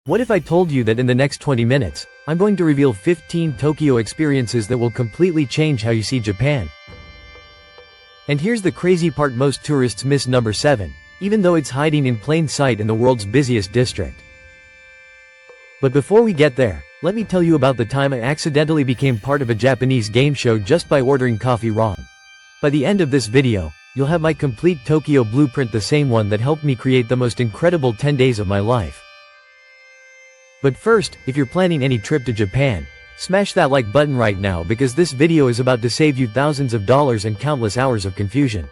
What if I told you that in the next 20 minutes, I'm going to reveal 15 Tokyo experiences that will completely change how you see Japan? And here's the crazy part: most tourists miss number 7, even though it's hiding in plain sight in the world's busiest district. But before we get there, let me tell you about the time I accidentally became part of a Japanese game show just by ordering coffee wrong. By the end of this video, you'll have my complete Tokyo blueprint, the same one that helped me create the most incredible 10 days of my life. But first, if you're planning any trip to Japan, smash that like button right now, because this video is about to save you thousands of dollars and countless hours of confusion.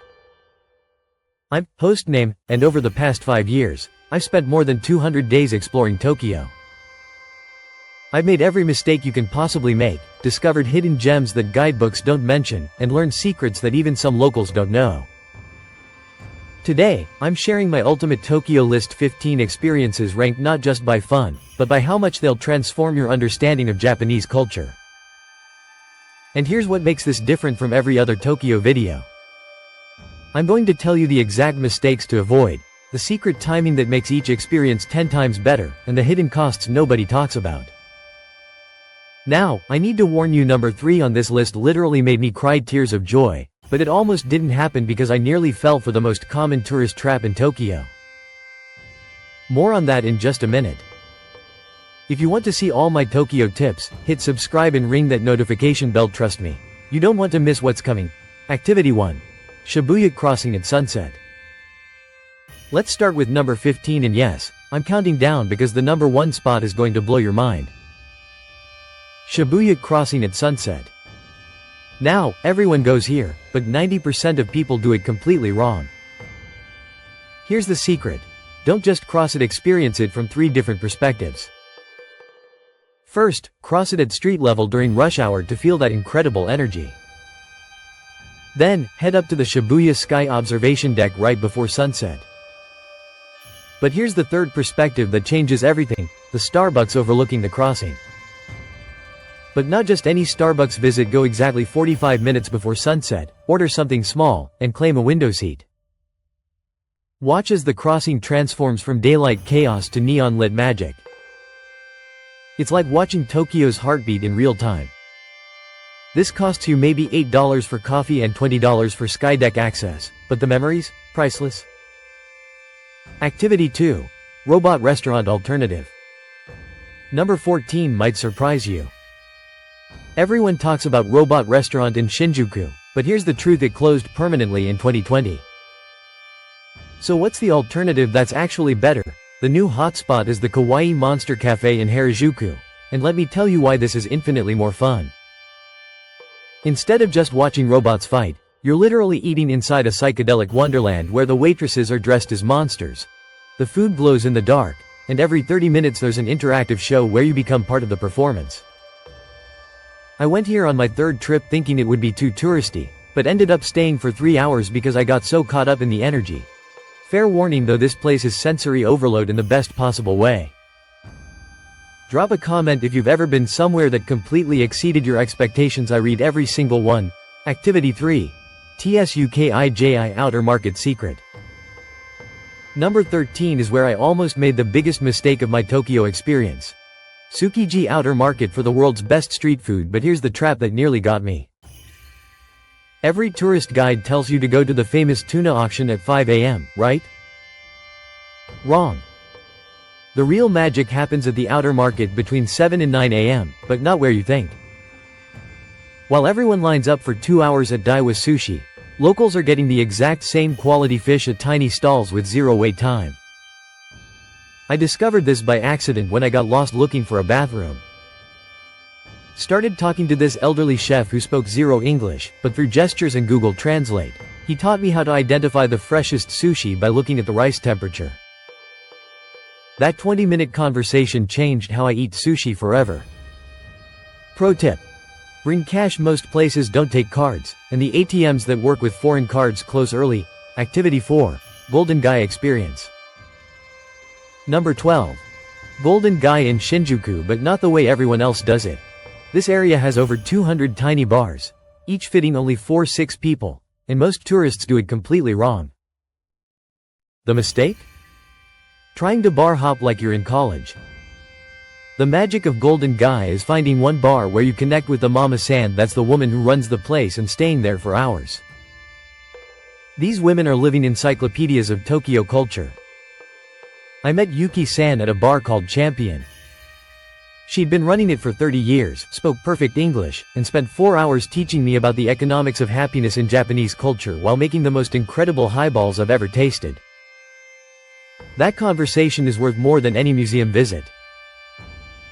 I'm host name, and over the past 5 years, I've spent more than 200 days exploring Tokyo. I've made every mistake you can possibly make, discovered hidden gems that guidebooks don't mention, and learned secrets that even some locals don't know. Today, I'm sharing my ultimate Tokyo list: 15 experiences ranked not just by fun, but by how much they'll transform your understanding of Japanese culture. And here's what makes this different from every other Tokyo video. I'm going to tell you the exact mistakes to avoid, the secret timing that makes each experience 10 times better, and the hidden costs nobody talks about. Now, I need to warn you, number 3 on this list literally made me cry tears of joy, but it almost didn't happen because I nearly fell for the most common tourist trap in Tokyo. More on that in just a minute. If you want to see all my Tokyo tips, hit subscribe and ring that notification bell. Trust me, you don't want to miss what's coming. Activity 1. Shibuya crossing at sunset. Let's start with number 15, and yes, I'm counting down because the number 1 spot is going to blow your mind. Shibuya crossing at sunset. Now, everyone goes here, but 90% of people do it completely wrong. Here's the secret. Don't just cross it, experience it from 3 different perspectives. First, cross it at street level during rush hour to feel that incredible energy. Then, head up to the Shibuya Sky observation deck right before sunset. But here's the third perspective that changes everything: the Starbucks overlooking the crossing. But not just any Starbucks visit. Go exactly 45 minutes before sunset, order something small, and claim a window seat. Watch as the crossing transforms from daylight chaos to neon-lit magic. It's like watching Tokyo's heartbeat in real time. This costs you maybe $8 for coffee and $20 for skydeck access, but the memories? Priceless. Activity 2. Robot restaurant alternative. Number 14 might surprise you. Everyone talks about Robot Restaurant in Shinjuku, but here's the truth: it closed permanently in 2020. So what's the alternative that's actually better? The new hotspot is the Kawaii Monster Cafe in Harajuku, and let me tell you why this is infinitely more fun. Instead of just watching robots fight, you're literally eating inside a psychedelic wonderland where the waitresses are dressed as monsters. The food glows in the dark, and every 30 minutes there's an interactive show where you become part of the performance. I went here on my 3rd trip thinking it would be too touristy, but ended up staying for 3 hours because I got so caught up in the energy. Fair warning though, this place is sensory overload in the best possible way. Drop a comment if you've ever been somewhere that completely exceeded your expectations. I read every single one. Activity 3. Tsukiji Outer Market secret. Number 13 is where I almost made the biggest mistake of my Tokyo experience. Tsukiji Outer Market for the world's best street food, but here's the trap that nearly got me. Every tourist guide tells you to go to the famous tuna auction at 5 a.m., right? Wrong. The real magic happens at the outer market between 7 and 9 a.m., but not where you think. While everyone lines up for 2 hours at Daiwa Sushi, locals are getting the exact same quality fish at tiny stalls with 0 wait time. I discovered this by accident when I got lost looking for a bathroom. Started talking to this elderly chef who spoke 0 English, but through gestures and Google Translate, he taught me how to identify the freshest sushi by looking at the rice temperature. That 20-minute conversation changed how I eat sushi forever. Pro tip: bring cash. Most places don't take cards, and the ATMs that work with foreign cards close early. Activity 4. Golden Gai experience. Number 12. Golden Gai in Shinjuku, but not the way everyone else does it. This area has over 200 tiny bars, each fitting only 4-6 people, and most tourists do it completely wrong. The mistake? Trying to bar hop like you're in college. The magic of Golden Gai is finding one bar where you connect with the mama-san, that's the woman who runs the place, and staying there for hours. These women are living encyclopedias of Tokyo culture. I met Yuki-san at a bar called Champion. She'd been running it for 30 years, spoke perfect English, and spent 4 hours teaching me about the economics of happiness in Japanese culture while making the most incredible highballs I've ever tasted. That conversation is worth more than any museum visit.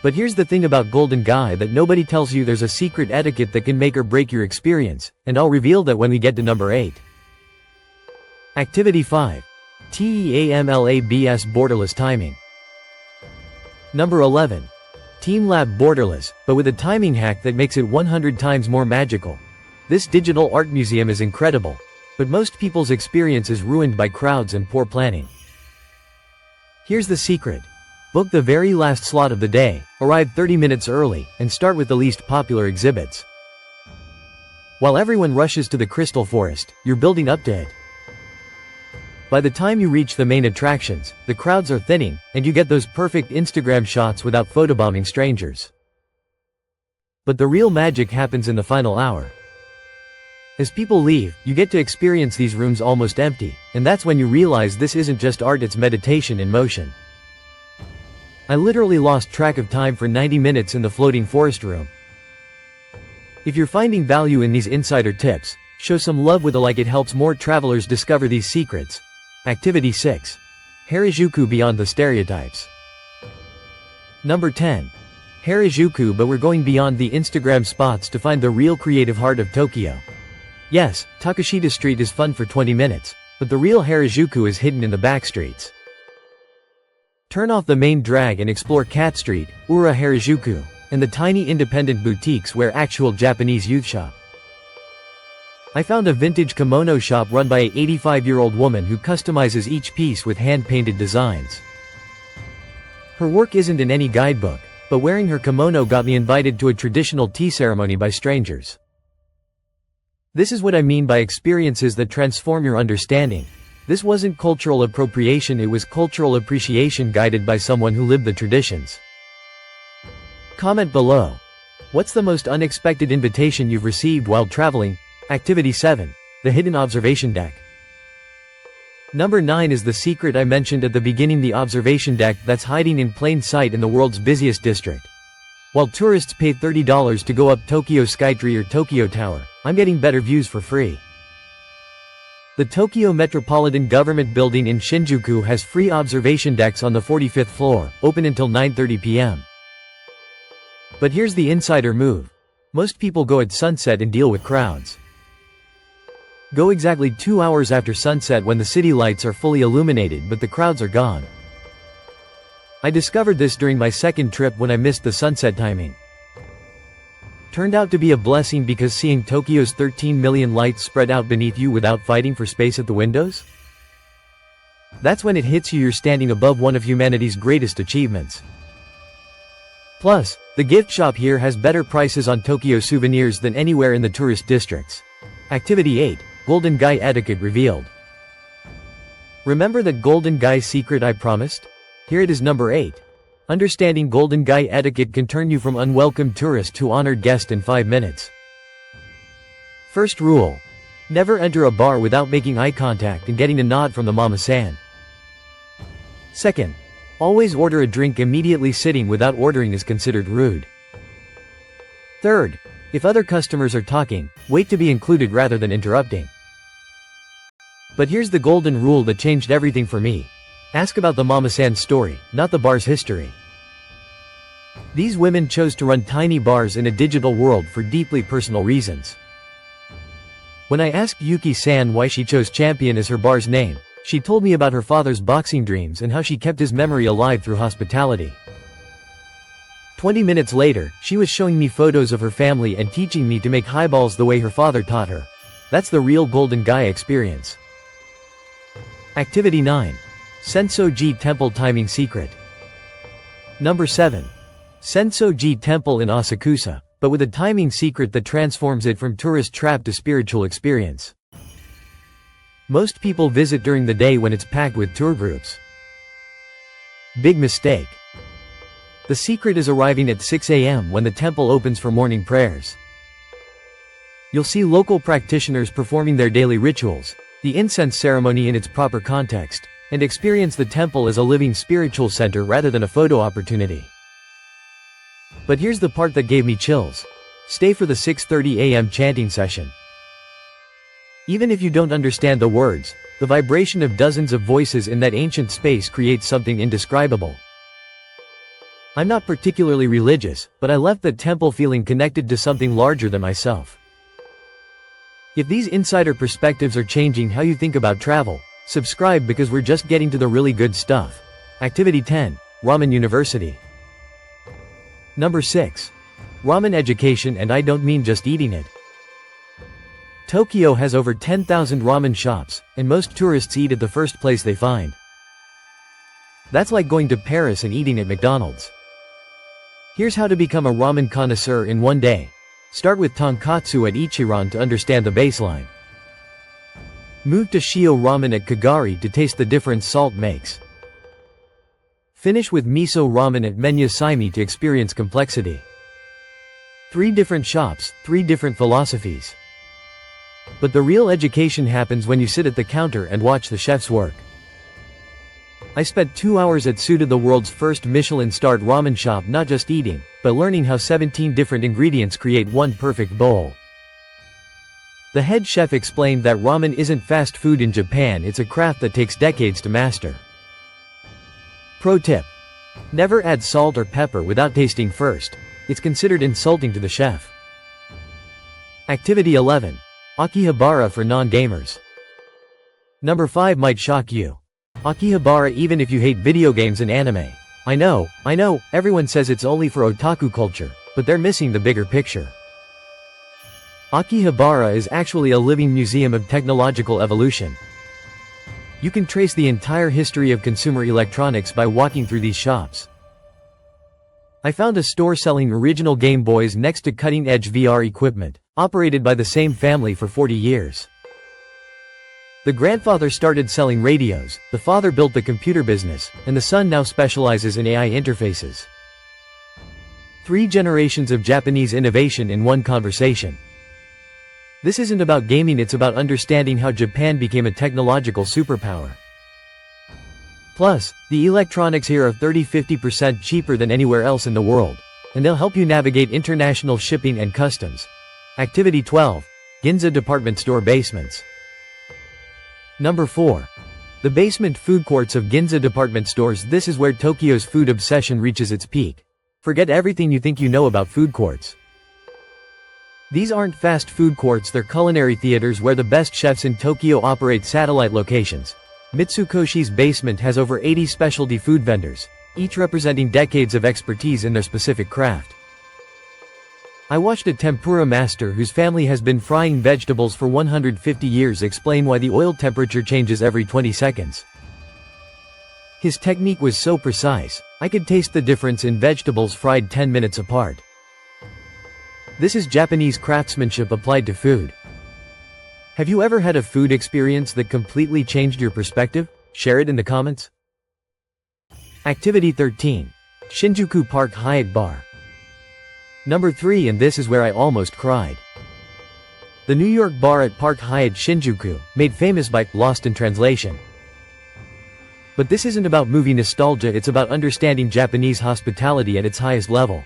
But here's the thing about Golden Gai that nobody tells you: there's a secret etiquette that can make or break your experience, and I'll reveal that when we get to number 8. Activity 5. TEAMLABS Borderless Timing. Number 11. Team Lab Borderless, but with a timing hack that makes it 100 times more magical. This digital art museum is incredible, but most people's experience is ruined by crowds and poor planning. Here's the secret. Book the very last slot of the day, arrive 30 minutes early, and start with the least popular exhibits. While everyone rushes to the Crystal Forest, you're building up to it. By the time you reach the main attractions, the crowds are thinning, and you get those perfect Instagram shots without photobombing strangers. But the real magic happens in the final hour. As people leave, you get to experience these rooms almost empty, and that's when you realize this isn't just art, it's meditation in motion. I literally lost track of time for 90 minutes in the floating forest room. If you're finding value in these insider tips, show some love with a like. It helps more travelers discover these secrets. Activity 6. Harajuku Beyond the Stereotypes. Number 10. Harajuku, but we're going beyond the Instagram spots to find the real creative heart of Tokyo. Yes, Takashita Street is fun for 20 minutes, but the real Harajuku is hidden in the back streets. Turn off the main drag and explore Cat Street, Ura Harajuku, and the tiny independent boutiques where actual Japanese youth shop. I found a vintage kimono shop run by an 85-year-old woman who customizes each piece with hand-painted designs. Her work isn't in any guidebook, but wearing her kimono got me invited to a traditional tea ceremony by strangers. This is what I mean by experiences that transform your understanding. This wasn't cultural appropriation, it was cultural appreciation guided by someone who lived the traditions. Comment below. What's the most unexpected invitation you've received while traveling? Activity 7. The Hidden Observation Deck. Number 9 is the secret I mentioned at the beginning, the observation deck that's hiding in plain sight in the world's busiest district. While tourists pay $30 to go up Tokyo Skytree or Tokyo Tower, I'm getting better views for free. The Tokyo Metropolitan Government Building in Shinjuku has free observation decks on the 45th floor, open until 9:30 p.m. But here's the insider move. Most people go at sunset and deal with crowds. Go exactly 2 hours after sunset when the city lights are fully illuminated but the crowds are gone. I discovered this during my second trip when I missed the sunset timing. Turned out to be a blessing, because seeing Tokyo's 13 million lights spread out beneath you without fighting for space at the windows? That's when it hits you, you're standing above one of humanity's greatest achievements. Plus, the gift shop here has better prices on Tokyo souvenirs than anywhere in the tourist districts. Activity 8. Golden Gai Etiquette Revealed. Remember that Golden Gai secret I promised? Here it is, number 8. Understanding Golden Gai etiquette can turn you from unwelcome tourist to honored guest in 5 minutes. First rule. Never enter a bar without making eye contact and getting a nod from the mama-san. Second. Always order a drink immediately. Sitting without ordering is considered rude. Third. If other customers are talking, wait to be included rather than interrupting. But here's the golden rule that changed everything for me. Ask about the mama-san story, not the bar's history. These women chose to run tiny bars in a digital world for deeply personal reasons. When I asked Yuki-san why she chose Champion as her bar's name, she told me about her father's boxing dreams and how she kept his memory alive through hospitality. 20 minutes later, she was showing me photos of her family and teaching me to make highballs the way her father taught her. That's the real Golden Gai experience. Activity 9. Sensoji Temple Timing Secret. Number 7. Sensoji Temple in Asakusa, but with a timing secret that transforms it from tourist trap to spiritual experience. Most people visit during the day when it's packed with tour groups. Big mistake. The secret is arriving at 6 a.m. when the temple opens for morning prayers. You'll see local practitioners performing their daily rituals, the incense ceremony in its proper context, and experience the temple as a living spiritual center rather than a photo opportunity. But here's the part that gave me chills. Stay for the 6:30 a.m. chanting session. Even if you don't understand the words, the vibration of dozens of voices in that ancient space creates something indescribable. I'm not particularly religious, but I left the temple feeling connected to something larger than myself. If these insider perspectives are changing how you think about travel, subscribe because we're just getting to the really good stuff. Activity 10. Ramen University. Number 6. Ramen education, and I don't mean just eating it. Tokyo has over 10,000 ramen shops, and most tourists eat at the first place they find. That's like going to Paris and eating at McDonald's. Here's how to become a ramen connoisseur in one day. Start with tonkatsu at Ichiran to understand the baseline. Move to Shio ramen at Kagari to taste the difference salt makes. Finish with miso ramen at Menya Saimi to experience complexity. 3 different shops, 3 different philosophies. But the real education happens when you sit at the counter and watch the chefs work. I spent 2 hours at Suda, the world's first Michelin-starred ramen shop, not just eating, but learning how 17 different ingredients create one perfect bowl. The head chef explained that ramen isn't fast food in Japan, it's a craft that takes decades to master. Pro tip: never add salt or pepper without tasting first. It's considered insulting to the chef. Activity 11. Akihabara for non-gamers. Number 5 might shock you. Akihabara, even if you hate video games and anime. I know, everyone says it's only for otaku culture, but they're missing the bigger picture. Akihabara is actually a living museum of technological evolution. You can trace the entire history of consumer electronics by walking through these shops. I found a store selling original Game Boys next to cutting-edge VR equipment, operated by the same family for 40 years. The grandfather started selling radios, the father built the computer business, and the son now specializes in AI interfaces. 3 generations of Japanese innovation in one conversation. This isn't about gaming, it's about understanding how Japan became a technological superpower. Plus, the electronics here are 30–50% cheaper than anywhere else in the world, and they'll help you navigate international shipping and customs. Activity 12. Ginza department store basements. Number 4. The basement food courts of Ginza department stores. This is where Tokyo's food obsession reaches its peak. Forget everything you think you know about food courts. These aren't fast food courts, they're culinary theaters where the best chefs in Tokyo operate satellite locations. Mitsukoshi's basement has over 80 specialty food vendors, each representing decades of expertise in their specific craft. I watched a tempura master whose family has been frying vegetables for 150 years explain why the oil temperature changes every 20 seconds. His technique was so precise, I could taste the difference in vegetables fried 10 minutes apart. This is Japanese craftsmanship applied to food. Have you ever had a food experience that completely changed your perspective? Share it in the comments. Activity 13. Shinjuku Park Hyatt Bar. Number 3, and this is where I almost cried. The New York bar at Park Hyatt Shinjuku, made famous by Lost in Translation. But this isn't about movie nostalgia, it's about understanding Japanese hospitality at its highest level.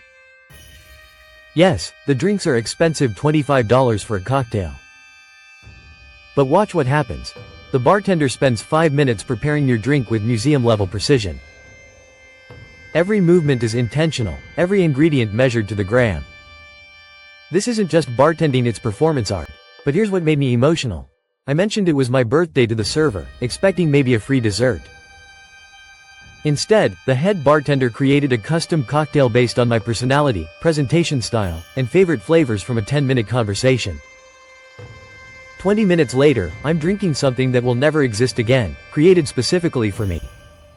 Yes, the drinks are expensive, $25 for a cocktail. But watch what happens. The bartender spends 5 minutes preparing your drink with museum-level precision. Every movement is intentional, every ingredient measured to the gram. This isn't just bartending, it's performance art. But here's what made me emotional. I mentioned it was my birthday to the server, expecting maybe a free dessert. Instead, the head bartender created a custom cocktail based on my personality, presentation style, and favorite flavors from a 10-minute conversation. 20 minutes later, I'm drinking something that will never exist again, created specifically for me.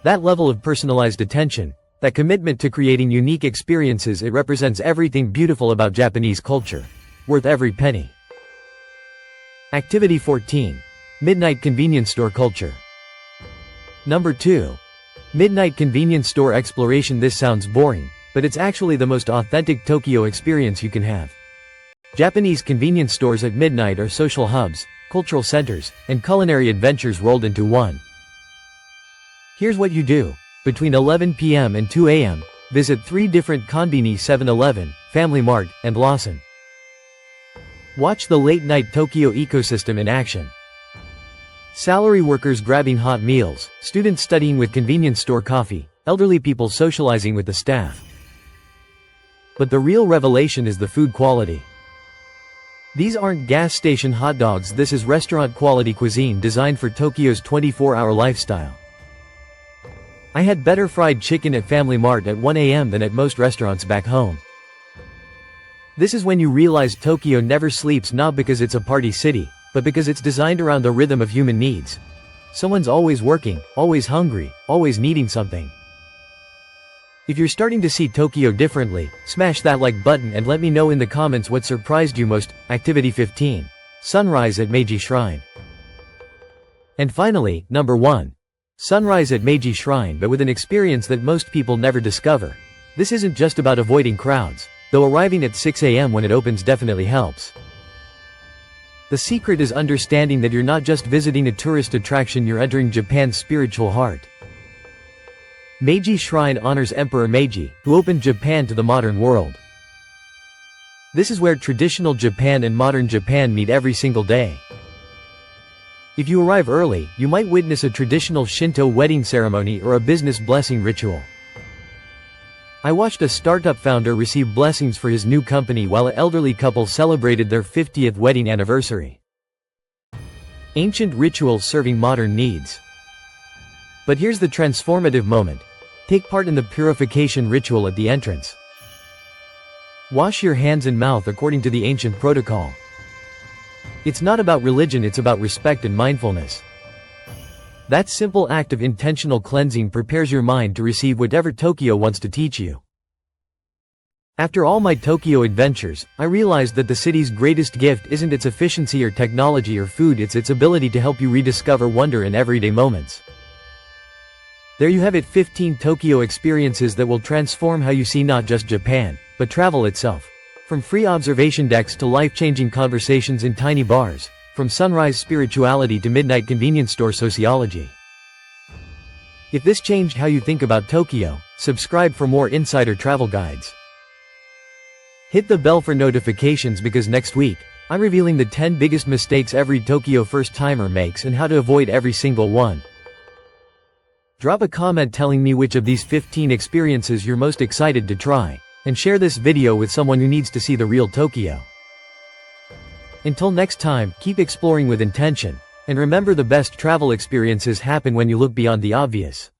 That level of personalized attention, that commitment to creating unique experiences, it represents everything beautiful about Japanese culture. Worth every penny. Activity 14. Midnight convenience store culture. Number 2. Midnight convenience store exploration. This sounds boring, but it's actually the most authentic Tokyo experience you can have. Japanese convenience stores at midnight are social hubs, cultural centers, and culinary adventures rolled into one. Here's what you do. Between 11 p.m. and 2 a.m., visit 3 different konbini 7-Eleven, Family Mart, and Lawson. Watch the late-night Tokyo ecosystem in action. Salary workers grabbing hot meals, students studying with convenience store coffee, elderly people socializing with the staff. But the real revelation is the food quality. These aren't gas station hot dogs, this is restaurant-quality cuisine designed for Tokyo's 24-hour lifestyle. I had better fried chicken at Family Mart at 1 a.m. than at most restaurants back home. This is when you realize Tokyo never sleeps, not because it's a party city, but because it's designed around the rhythm of human needs. Someone's always working, always hungry, always needing something. If you're starting to see Tokyo differently, smash that like button and let me know in the comments what surprised you most. Activity 15. Sunrise at Meiji Shrine. And finally, number 1. Sunrise at Meiji Shrine, but with an experience that most people never discover. This isn't just about avoiding crowds, though arriving at 6 a.m. when it opens definitely helps. The secret is understanding that you're not just visiting a tourist attraction, you're entering Japan's spiritual heart. Meiji Shrine honors Emperor Meiji, who opened Japan to the modern world. This is where traditional Japan and modern Japan meet every single day. If you arrive early, you might witness a traditional Shinto wedding ceremony or a business blessing ritual. I watched a startup founder receive blessings for his new company while an elderly couple celebrated their 50th wedding anniversary. Ancient rituals serving modern needs. But here's the transformative moment. Take part in the purification ritual at the entrance. Wash your hands and mouth according to the ancient protocol. It's not about religion, it's about respect and mindfulness. That simple act of intentional cleansing prepares your mind to receive whatever Tokyo wants to teach you. After all my Tokyo adventures, I realized that the city's greatest gift isn't its efficiency or technology or food, it's its ability to help you rediscover wonder in everyday moments. There you have it, 15 Tokyo experiences that will transform how you see not just Japan, but travel itself. From free observation decks to life-changing conversations in tiny bars, from sunrise spirituality to midnight convenience store sociology. If this changed how you think about Tokyo, subscribe for more insider travel guides. Hit the bell for notifications because next week, I'm revealing the 10 biggest mistakes every Tokyo first-timer makes and how to avoid every single one. Drop a comment telling me which of these 15 experiences you're most excited to try. And share this video with someone who needs to see the real Tokyo. Until next time, keep exploring with intention, and remember the best travel experiences happen when you look beyond the obvious.